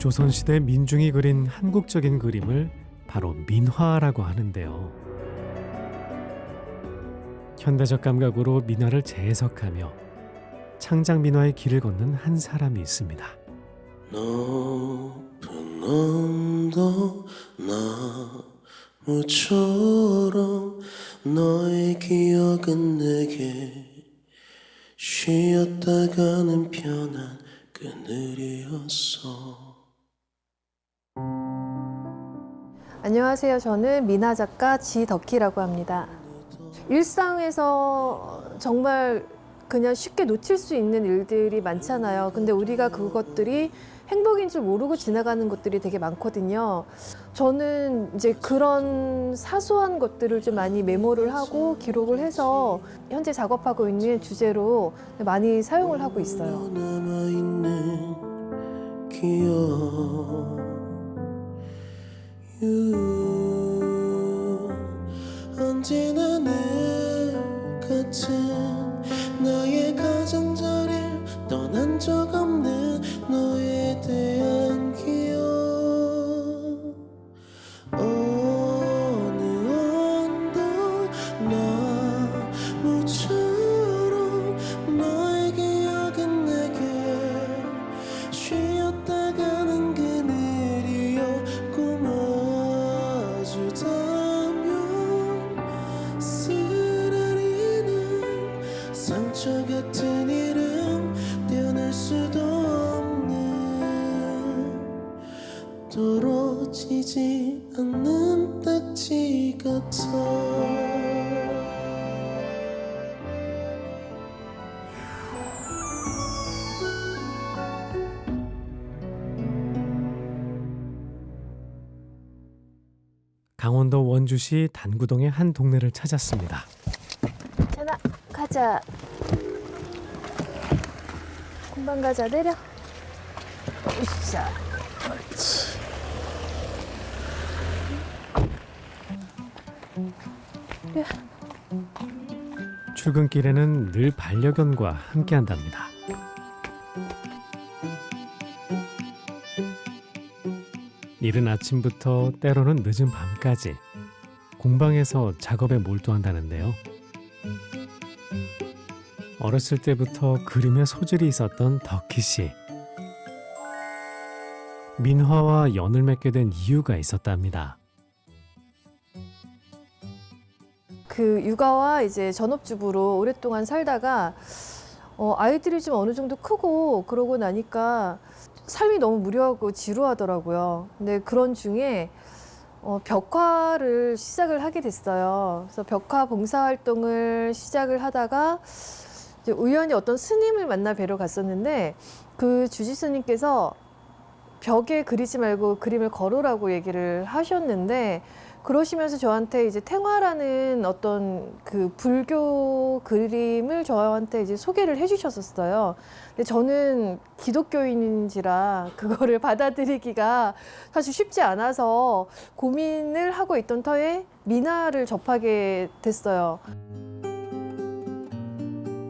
조선시대 민중이 그린 한국적인 그림을 바로 민화라고 하는데요. 현대적 감각으로 민화를 재해석하며 창작 민화의 길을 걷는 한 사람이 있습니다. 높은 언덕 나무처럼 너의 기억은 내게 쉬었다 가는 편한 그늘이었어. 안녕하세요. 저는 민화 작가 지덕희라고 합니다. 일상에서 정말 그냥 쉽게 놓칠 수 있는 일들이 많잖아요. 근데 우리가 그것들이 행복인 줄 모르고 지나가는 것들이 되게 많거든요. 저는 이제 그런 사소한 것들을 좀 많이 메모를 하고 기록을 해서 현재 작업하고 있는 주제로 많이 사용을 하고 있어요. 남아있는 기억 언제나 내 같은 나의 가장자리를 떠난 적 없는 너에 대한 기억 어느 언덕 나무처럼 너의 기억은 내게 쉬었다 가는 그늘이었고 마주다면 쓰라리는 상처 같은 이름 떼어낼 수도 없는 떨어지지 않는 딱지 같아. 강원도 원주시 단구동의 한 동네를 찾았습니다. 찬아, 가자. 금방 가자. 내려. 으쌰. 옳지. 그래. 출근길에는 늘 반려견과 함께한답니다. 이른 아침부터 때로는 늦은 밤까지 공방에서 작업에 몰두한다는데요. 어렸을 때부터 그림에 소질이 있었던 덕희 씨. 민화와 연을 맺게 된 이유가 있었답니다. 그 육아와 이제 전업주부로 오랫동안 살다가 아이들이 좀 어느 정도 크고 그러고 나니까 삶이 너무 무료하고 지루하더라고요. 근데 그런 중에 벽화를 시작을 하게 됐어요. 그래서 벽화 봉사활동을 시작을 하다가 이제 우연히 어떤 스님을 만나 뵈러 갔었는데 그 주지 스님께서 벽에 그리지 말고 그림을 걸으라고 얘기를 하셨는데 그러시면서 저한테 이제 탱화라는 어떤 그 불교 그림을 저한테 이제 소개를 해주셨었어요. 근데 저는 기독교인인지라 그거를 받아들이기가 사실 쉽지 않아서 고민을 하고 있던 터에 민화를 접하게 됐어요.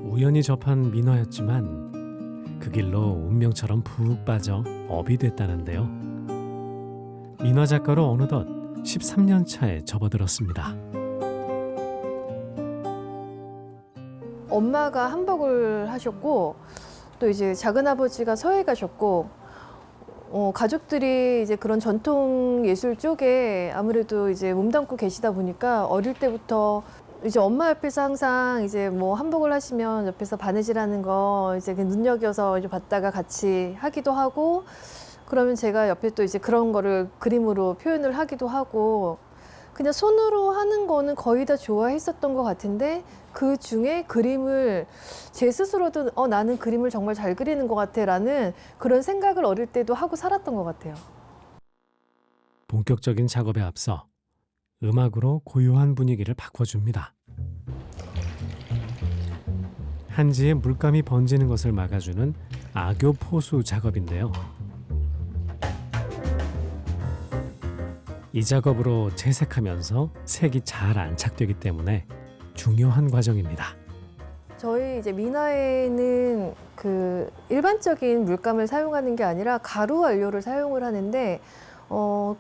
우연히 접한 민화였지만 그 길로 운명처럼 푹 빠져 업이 됐다는데요. 민화 작가로 어느덧 13년 차에 접어들었습니다. 엄마가 한복을 하셨고 또 이제 작은아버지가 서해 가셨고 가족들이 이제 그런 전통 예술 쪽에 아무래도 이제 몸담고 계시다 보니까 어릴 때부터 이제 엄마 옆에서 항상 이제 뭐 한복을 하시면 옆에서 바느질하는 거 이제 눈여겨서 이제 봤다가 같이 하기도 하고 그러면 제가 옆에 또 이제 그런 거를 그림으로 표현을 하기도 하고 그냥 손으로 하는 거는 거의 다 좋아했었던 것 같은데 그 중에 그림을 제 스스로도 나는 그림을 정말 잘 그리는 것 같아 라는 그런 생각을 어릴 때도 하고 살았던 것 같아요. 본격적인 작업에 앞서 음악으로 고요한 분위기를 바꿔줍니다. 한지에 물감이 번지는 것을 막아주는 악교 포수 작업인데요. 이 작업으로 채색하면서 색이 잘 안착되기 때문에 중요한 과정입니다. 저희 이제 민화에는 그 일반적인 물감을 사용하는 게 아니라 가루 원료를 사용을 하는데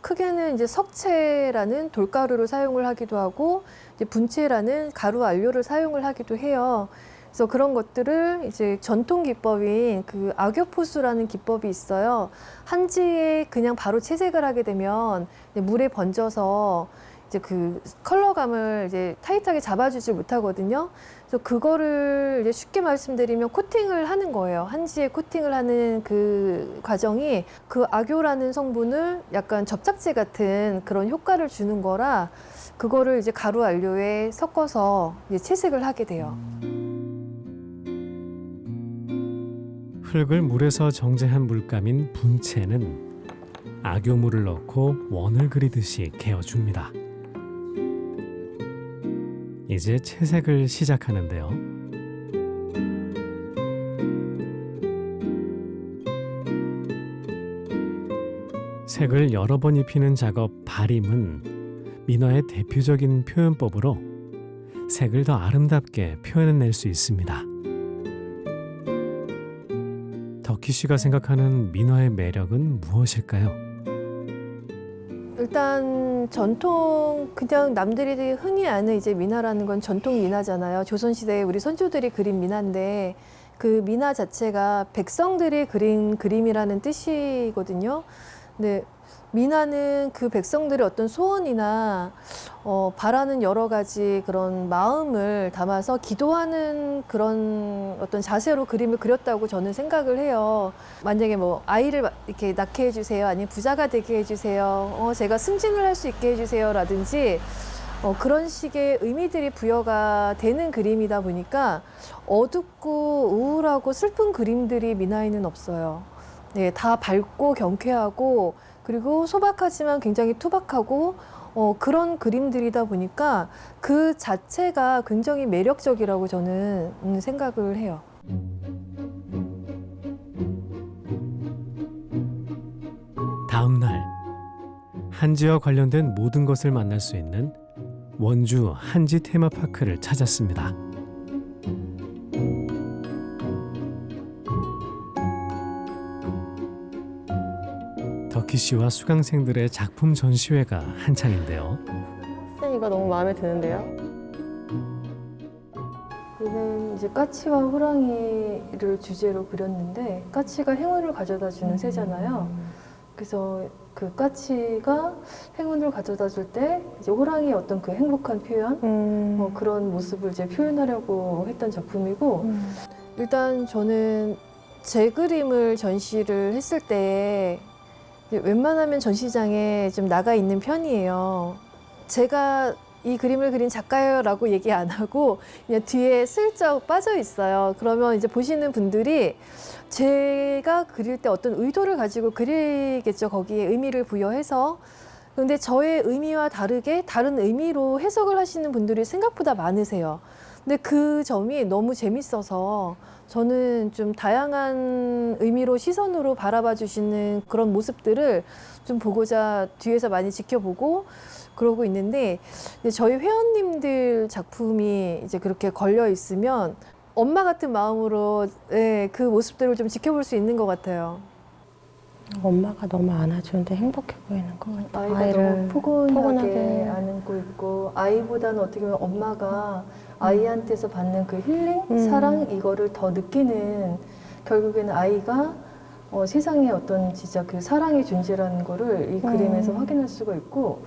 크게는 이제 석채라는 돌가루를 사용을 하기도 하고 이제 분채라는 가루 원료를 사용을 하기도 해요. 그래서 그런 것들을 이제 전통 기법인 그 악교포수라는 기법이 있어요. 한지에 그냥 바로 채색을 하게 되면 이제 물에 번져서 이제 그 컬러감을 이제 타이트하게 잡아주지 못하거든요. 그래서 그거를 이제 쉽게 말씀드리면 코팅을 하는 거예요. 한지에 코팅을 하는 그 과정이 그 악교라는 성분을 약간 접착제 같은 그런 효과를 주는 거라 그거를 이제 가루 원료에 섞어서 이제 채색을 하게 돼요. 흙을 물에서 정제한 물감인 분채는 악교물을 넣고 원을 그리듯이 개어줍니다. 이제 채색을 시작하는데요. 색을 여러 번 입히는 작업 발임은 민화의 대표적인 표현법으로 색을 더 아름답게 표현해낼 수 있습니다. 덕희 씨가 생각하는 민화의 매력은 무엇일까요? 일단 전통 그냥 남들이 흔히 아는 이제 민화라는 건 전통 민화잖아요. 조선시대에 우리 선조들이 그린 민화인데 그 민화 자체가 백성들이 그린 그림이라는 뜻이거든요. 근데 민화는 그 백성들의 어떤 소원이나 바라는 여러 가지 그런 마음을 담아서 기도하는 그런 어떤 자세로 그림을 그렸다고 저는 생각을 해요. 만약에 뭐 아이를 이렇게 낳게 해주세요, 아니면 부자가 되게 해주세요, 제가 승진을 할 수 있게 해주세요라든지 그런 식의 의미들이 부여가 되는 그림이다 보니까 어둡고 우울하고 슬픈 그림들이 민화에는 없어요. 네, 다 밝고 경쾌하고 그리고 소박하지만 굉장히 투박하고 그런 그림들이다 보니까 그 자체가 굉장히 매력적이라고 저는 생각을 해요. 다음 날 한지와 관련된 모든 것을 만날 수 있는 원주 한지 테마파크를 찾았습니다. 덕희 씨와 수강생들의 작품 전시회가 한창인데요. 선생님 이거 너무 마음에 드는데요? 얘는 이제 까치와 호랑이를 주제로 그렸는데 까치가 행운을 가져다 주는 새잖아요. 그래서 그 까치가 행운을 가져다 줄 때 이제 호랑이의 어떤 그 행복한 표현, 그런 모습을 이제 표현하려고 했던 작품이고 일단 저는 제 그림을 전시를 했을 때 웬만하면 전시장에 좀 나가 있는 편이에요. 제가 이 그림을 그린 작가예요라고 얘기 안 하고 그냥 뒤에 슬쩍 빠져 있어요. 그러면 이제 보시는 분들이 제가 그릴 때 어떤 의도를 가지고 그리겠죠. 거기에 의미를 부여해서. 그런데 저의 의미와 다르게 다른 의미로 해석을 하시는 분들이 생각보다 많으세요. 근데 그 점이 너무 재밌어서 저는 좀 다양한 의미로 시선으로 바라봐 주시는 그런 모습들을 좀 보고자 뒤에서 많이 지켜보고 그러고 있는데 저희 회원님들 작품이 이제 그렇게 걸려 있으면 엄마 같은 마음으로 그 모습들을 좀 지켜볼 수 있는 것 같아요. 엄마가 너무 안아주는데 행복해 보이는 것 같아요. 아이가 너무 포근하게 포근하게. 안고 있고 아이보다는 어떻게 보면 엄마가 아이한테서 받는 그 힐링, 사랑 이거를 더 느끼는 결국에는 아이가 세상에 어떤 진짜 그 사랑의 존재라는 거를 이 그림에서 확인할 수가 있고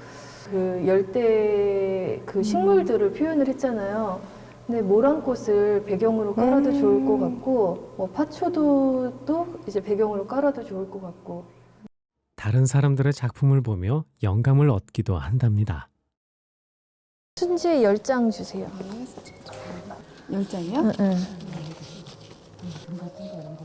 그 열대 그 식물들을 표현을 했잖아요. 근데 모란꽃을 배경으로 깔아도 좋을 것 같고 뭐 파초도도 이제 배경으로 깔아도 좋을 것 같고 다른 사람들의 작품을 보며 영감을 얻기도 한답니다. 순지에 10장 주세요. 10장이요? 응.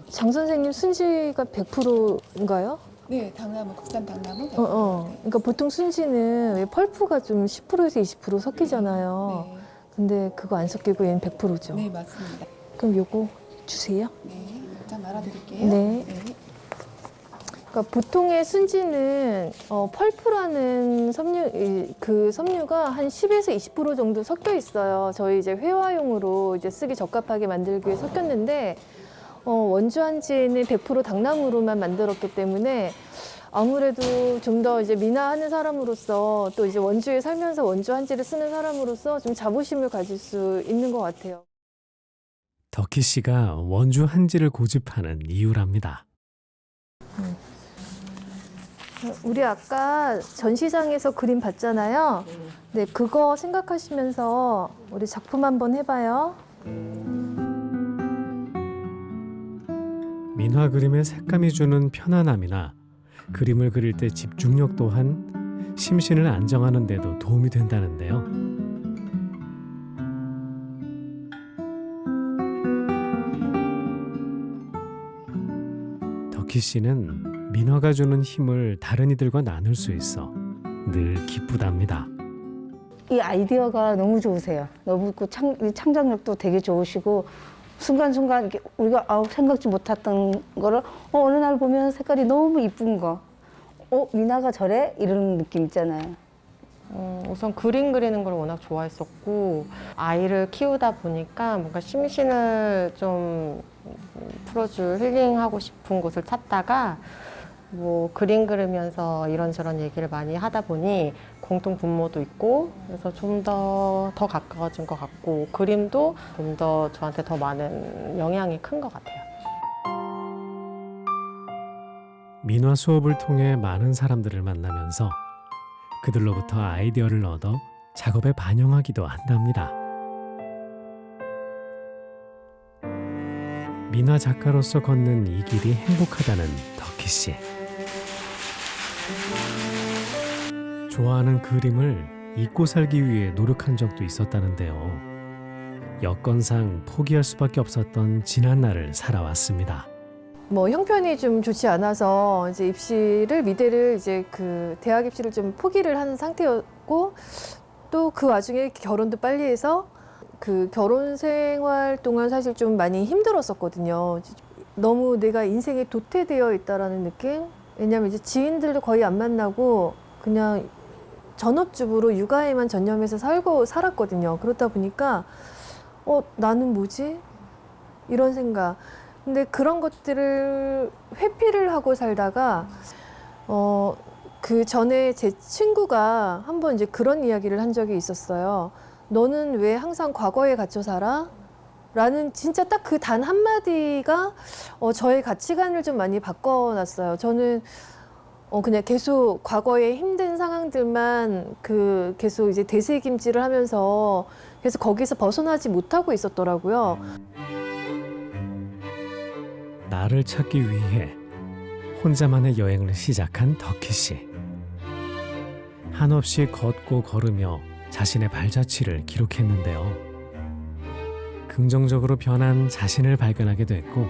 장 선생님 순지가 100%인가요? 네, 당나무, 국산 당나무. 그러니까 보통 순지는 왜 펄프가 좀 10%에서 20% 섞이잖아요. 네, 근데 그거 안 섞이고 얘는 100%죠. 네, 맞습니다. 그럼 요거 주세요. 네, 자 말아드릴게요. 네. 그러니까 보통의 순지는 펄프라는 그 섬유가 한 10에서 20% 정도 섞여 있어요. 저희 이제 회화용으로 이제 쓰기 적합하게 만들기 위해 섞였는데 원주 한지는 100% 당나무로만 만들었기 때문에 아무래도 좀 더 이제 미나하는 사람으로서 또 이제 원주에 살면서 원주 한지를 쓰는 사람으로서 좀 자부심을 가질 수 있는 것 같아요. 덕희 씨가 원주 한지를 고집하는 이유랍니다. 우리 아까 전시장에서 그림 봤잖아요. 네, 그거 생각하시면서 우리 작품 한번 해봐요. 민화 그림의 색감이 주는 편안함이나 그림을 그릴 때 집중력 또한 심신을 안정하는 데도 도움이 된다는데요. 덕희 씨는 민화가 주는 힘을 다른 이들과 나눌 수 있어 늘 기쁘답니다. 이 아이디어가 너무 좋으세요. 너무 창작력도 되게 좋으시고 순간순간 이렇게 우리가 생각지 못했던 거를 어느 날 보면 색깔이 너무 이쁜 거. 미나가 저래? 이런 느낌 있잖아요. 우선 그림 그리는 걸 워낙 좋아했었고 아이를 키우다 보니까 뭔가 심신을 좀 풀어줄 힐링하고 싶은 곳을 찾다가 뭐 그림 그리면서 이런저런 얘기를 많이 하다 보니 공통 분모도 있고 그래서 좀 더 가까워진 것 같고 그림도 좀 더 저한테 더 많은 영향이 큰 것 같아요. 민화 수업을 통해 많은 사람들을 만나면서 그들로부터 아이디어를 얻어 작업에 반영하기도 한답니다. 민화 작가로서 걷는 이 길이 행복하다는 덕희 씨. 좋아하는 그림을 잊고 살기 위해 노력한 적도 있었다는데요. 여건상 포기할 수밖에 없었던 지난 날을 살아왔습니다. 뭐 형편이 좀 좋지 않아서 이제 미대를 이제 그 대학 입시를 좀 포기를 한 상태였고 또 그 와중에 결혼도 빨리 해서 그 결혼 생활 동안 사실 좀 많이 힘들었었거든요. 너무 내가 인생에 도태되어 있다라는 느낌? 왜냐면 이제 지인들도 거의 안 만나고 그냥 전업주부로 육아에만 전념해서 살았거든요. 그렇다 보니까 나는 뭐지? 이런 생각. 근데 그런 것들을 회피를 하고 살다가 그 전에 제 친구가 한번 이제 그런 이야기를 한 적이 있었어요. 너는 왜 항상 과거에 갇혀 살아? 라는 진짜 딱 그 단 한마디가 저의 가치관을 좀 많이 바꿔놨어요. 저는 그냥 계속 과거의 힘든 상황들만 계속 이제 되새김질을 하면서 계속 거기서 벗어나지 못하고 있었더라고요. 나를 찾기 위해 혼자만의 여행을 시작한 덕희 씨. 한없이 걷고 걸으며 자신의 발자취를 기록했는데요. 긍정적으로 변한 자신을 발견하게 됐고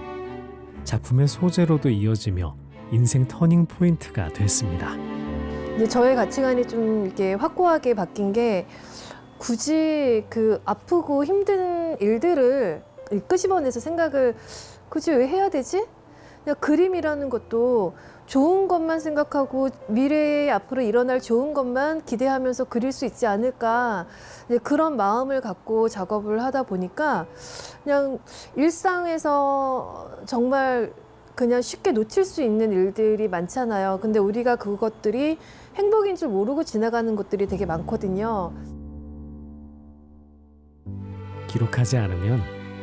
작품의 소재로도 이어지며 인생 터닝 포인트가 됐습니다. 이제 저의 가치관이 좀 이렇게 확고하게 바뀐 게 굳이 그 아프고 힘든 일들을 끄집어내서 생각을 굳이 왜 해야 되지? 그냥 그림이라는 것도 좋은 것만 생각하고 미래에 앞으로 일어날 좋은 것만 기대하면서 그릴 수 있지 않을까 그런 마음을 갖고 작업을 하다 보니까 그냥 일상에서 정말 그냥 쉽게 놓칠 수 있는 일들이 많잖아요. 근데 우리가 그것들이 행복인 줄 모르고 지나가는 것들이 되게 많거든요. 기록하지 않으면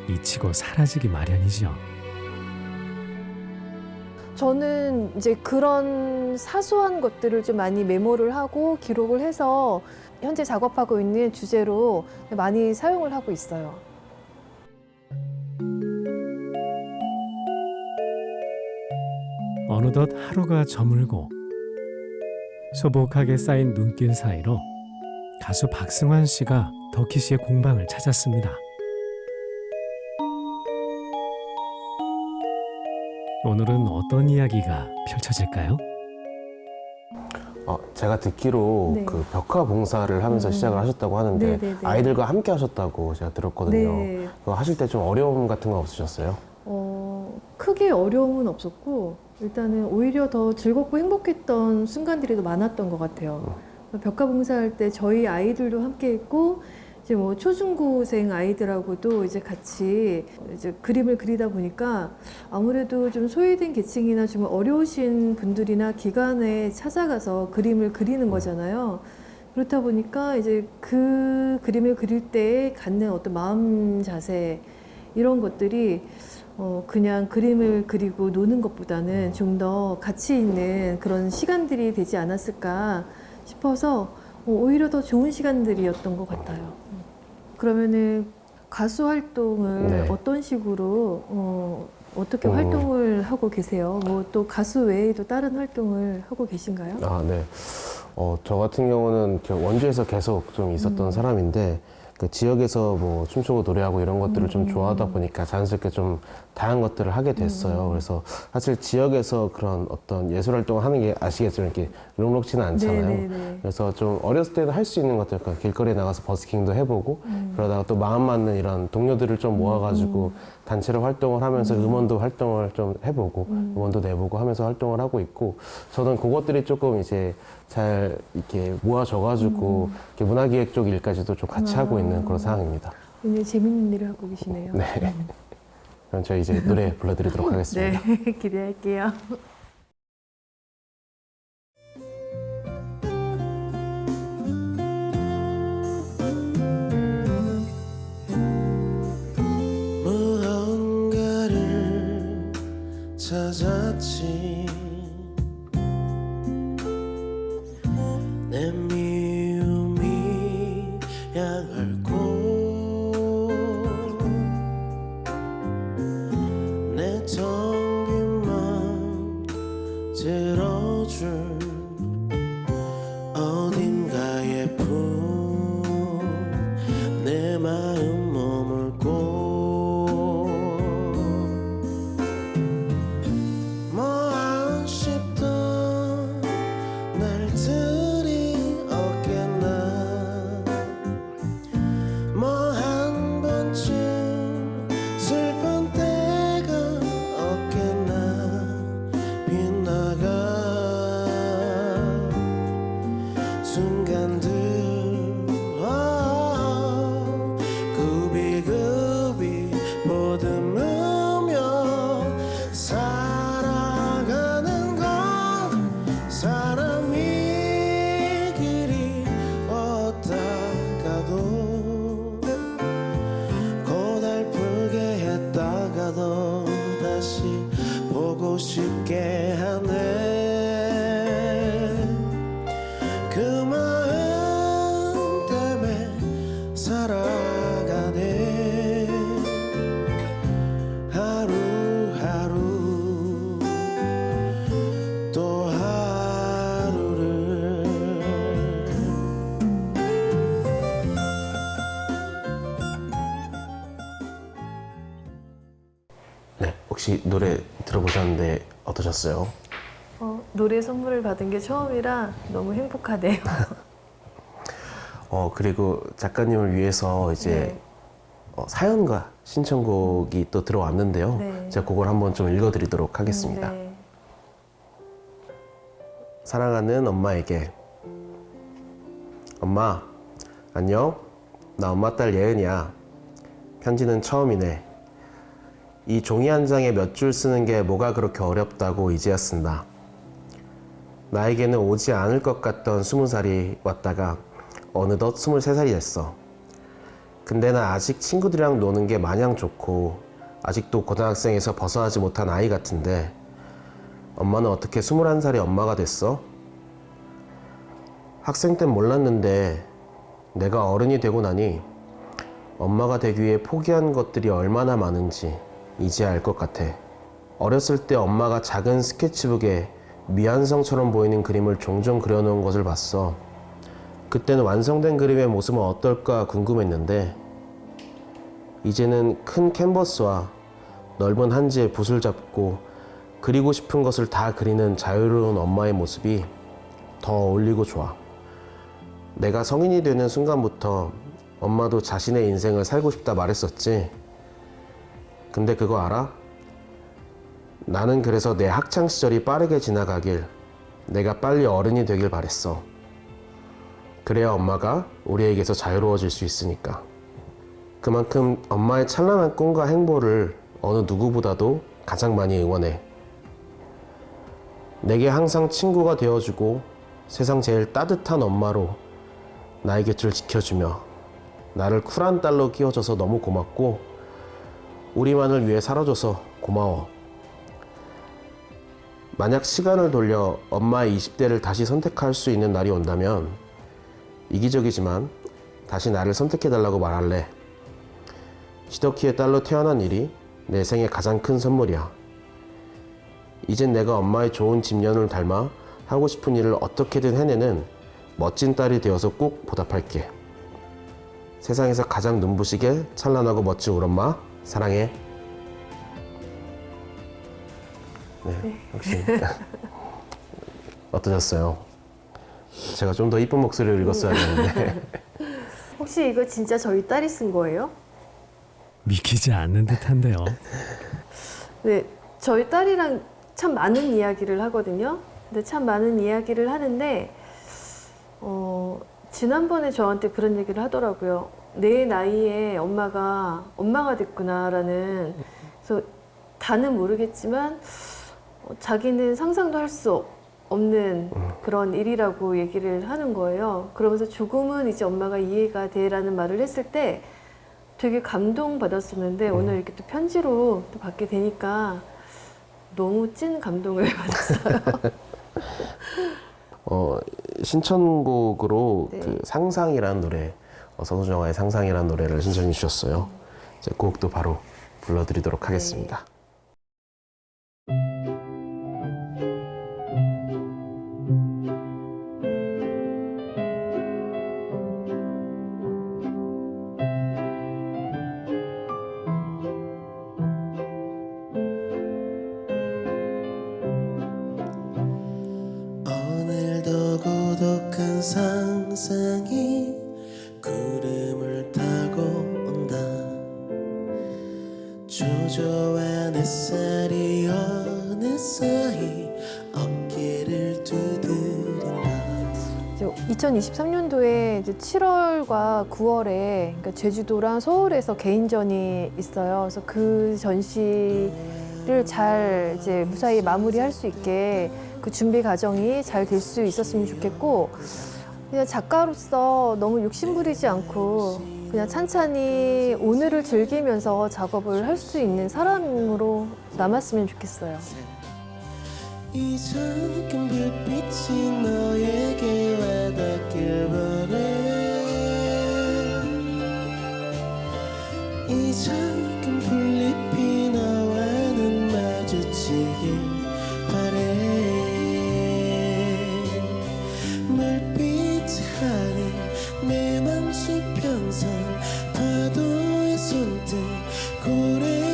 잊히고 사라지기 마련이죠. 저는 이제 그런 사소한 것들을 좀 많이 메모를 하고 기록을 해서 현재 작업하고 있는 주제로 많이 사용을 하고 있어요. 어느덧 하루가 저물고 소복하게 쌓인 눈길 사이로 가수 박승환 씨가 덕희 씨의 공방을 찾았습니다. 오늘은 어떤 이야기가 펼쳐질까요? 제가 듣기로 네. 그 벽화 봉사를 하면서 시작을 하셨다고 하는데 네네네. 아이들과 함께 하셨다고 제가 들었거든요. 네. 그거 하실 때 좀 어려움 같은 건 없으셨어요? 크게 어려움은 없었고 일단은 오히려 더 즐겁고 행복했던 순간들이 더 많았던 것 같아요. 벽화 봉사할 때 저희 아이들도 함께 했고 이제 뭐 초중고생 아이들하고도 이제 같이 이제 그림을 그리다 보니까 아무래도 좀 소외된 계층이나 좀 어려우신 분들이나 기관에 찾아가서 그림을 그리는 거잖아요. 그렇다 보니까 이제 그 그림을 그릴 때 갖는 어떤 마음 자세 이런 것들이 그냥 그림을 그리고 노는 것보다는 좀 더 가치 있는 그런 시간들이 되지 않았을까 싶어서 오히려 더 좋은 시간들이었던 것 같아요. 그러면은 가수 활동을 네. 어떤 식으로 어떻게 활동을 하고 계세요? 뭐 또 가수 외에도 다른 활동을 하고 계신가요? 아, 네. 저 같은 경우는 이렇게 원주에서 계속 좀 있었던 사람인데 그 지역에서 뭐 춤추고 노래하고 이런 것들을 좀 좋아하다 보니까 자연스럽게 좀 다양한 것들을 하게 됐어요. 그래서 사실 지역에서 그런 어떤 예술 활동을 하는 게 아시겠지만 이렇게 녹록지는 않잖아요. 네네네. 그래서 좀 어렸을 때는 할 수 있는 것들, 그러니까 길거리에 나가서 버스킹도 해보고 그러다가 또 마음 맞는 이런 동료들을 좀 모아가지고 단체로 활동을 하면서 음원도 활동을 좀 해보고 음원도 내보고 하면서 활동을 하고 있고 저는 그것들이 조금 이제 잘 이렇게 모아져가지고 이렇게 문화기획 쪽 일까지도 좀 같이 하고 있는 그런 상황입니다. 굉장히 재밌는 일을 하고 계시네요. 네. 그럼 저희 이제 노래 불러드리도록 하겠습니다. 네, 기대할게요. 무언가를 찾았지 내 미움이 양알고 내 텅빈 맘 들어줄 어딘가에 품 내 마음 머물고 뭐 아쉽던 날들이 없겠나 뭐 한 번쯤 슬픈 때가 없겠나 빗나간 순간들 굽이굽이 보듬으며 살아가는 건 사람이 길이 없다가도 고달프게 했다가도 다시 보고 싶게 하네 그 마음 때문에 살아가네 하루하루 또 하루를 네, 혹시 노래 들어보셨는데 어떠셨어요? 노래 선물을 받은 게 처음이라 너무 행복하네요. 그리고 작가님을 위해서 이제 네. 사연과 신청곡이 또 들어왔는데요. 네. 제가 그걸 한번 좀 읽어드리도록 하겠습니다. 네. 사랑하는 엄마에게 엄마, 안녕? 나 엄마 딸 예은이야. 편지는 처음이네. 이 종이 한 장에 몇 줄 쓰는 게 뭐가 그렇게 어렵다고 이제야 쓴다. 나에게는 오지 않을 것 같던 20살이 왔다가 어느덧 23살이 됐어. 근데 나 아직 친구들이랑 노는 게 마냥 좋고 아직도 고등학생에서 벗어나지 못한 아이 같은데 엄마는 어떻게 21살의 엄마가 됐어? 학생 땐 몰랐는데 내가 어른이 되고 나니 엄마가 되기 위해 포기한 것들이 얼마나 많은지 이제 알 것 같아. 어렸을 때 엄마가 작은 스케치북에 미완성처럼 보이는 그림을 종종 그려놓은 것을 봤어. 그때는 완성된 그림의 모습은 어떨까 궁금했는데 이제는 큰 캔버스와 넓은 한지에 붓을 잡고 그리고 싶은 것을 다 그리는 자유로운 엄마의 모습이 더 어울리고 좋아. 내가 성인이 되는 순간부터 엄마도 자신의 인생을 살고 싶다 말했었지. 근데 그거 알아? 나는 그래서 내 학창시절이 빠르게 지나가길, 내가 빨리 어른이 되길 바랬어. 그래야 엄마가 우리에게서 자유로워질 수 있으니까. 그만큼 엄마의 찬란한 꿈과 행보를 어느 누구보다도 가장 많이 응원해. 내게 항상 친구가 되어주고 세상 제일 따뜻한 엄마로 나의 곁을 지켜주며 나를 쿨한 딸로 키워줘서 너무 고맙고 우리만을 위해 살아줘서 고마워. 만약 시간을 돌려 엄마의 20대를 다시 선택할 수 있는 날이 온다면 이기적이지만 다시 나를 선택해달라고 말할래. 시더키의 딸로 태어난 일이 내 생애 가장 큰 선물이야. 이젠 내가 엄마의 좋은 집년을 닮아 하고 싶은 일을 어떻게든 해내는 멋진 딸이 되어서 꼭 보답할게. 세상에서 가장 눈부시게 찬란하고 멋진 우리 엄마 사랑해. 네, 역시 어떠셨어요? 제가 좀 더 이쁜 목소리로 읽었어야 했는데 혹시 이거 진짜 저희 딸이 쓴 거예요? 믿기지 않는 듯한데요. 네, 저희 딸이랑 참 많은 이야기를 하거든요. 근데 참 많은 이야기를 하는데 지난번에 저한테 그런 얘기를 하더라고요. 내 나이에 엄마가 됐구나라는. 그래서 다는 모르겠지만 자기는 상상도 할 수 없는 그런 일이라고 얘기를 하는 거예요. 그러면서 조금은 이제 엄마가 이해가 돼라는 말을 했을 때 되게 감동받았었는데 오늘 이렇게 또 편지로 또 받게 되니까 너무 찐 감동을 받았어요. 신청곡으로 네. 그 상상이라는 노래, 서소정아의 상상이라는 노래를 신청해 주셨어요. 이제 그 곡도 바로 불러드리도록 하겠습니다. 오늘도 고독한 상상이 구름을 타고 온다. 초조한 햇살이 어느 사이 어깨를 두드린다. 2023년도에 이제 7월과 9월에 그러니까 제주도랑 서울에서 개인전이 있어요. 그래서 그 전시를 잘 이제 무사히 마무리할 수 있게 그 준비 과정이 잘 될 수 있었으면 좋겠고, 그냥 작가로서 너무 욕심부리지 않고 그냥 찬찬히 오늘을 즐기면서 작업을 할 수 있는 사람으로 남았으면 좋겠어요. 이 작은 불빛이 너에게 와닿길 바래. 이 작은 풀잎이 너와는 마주치길 바래. 물빛이 하는 내 맘 수평선 파도의 손등 고래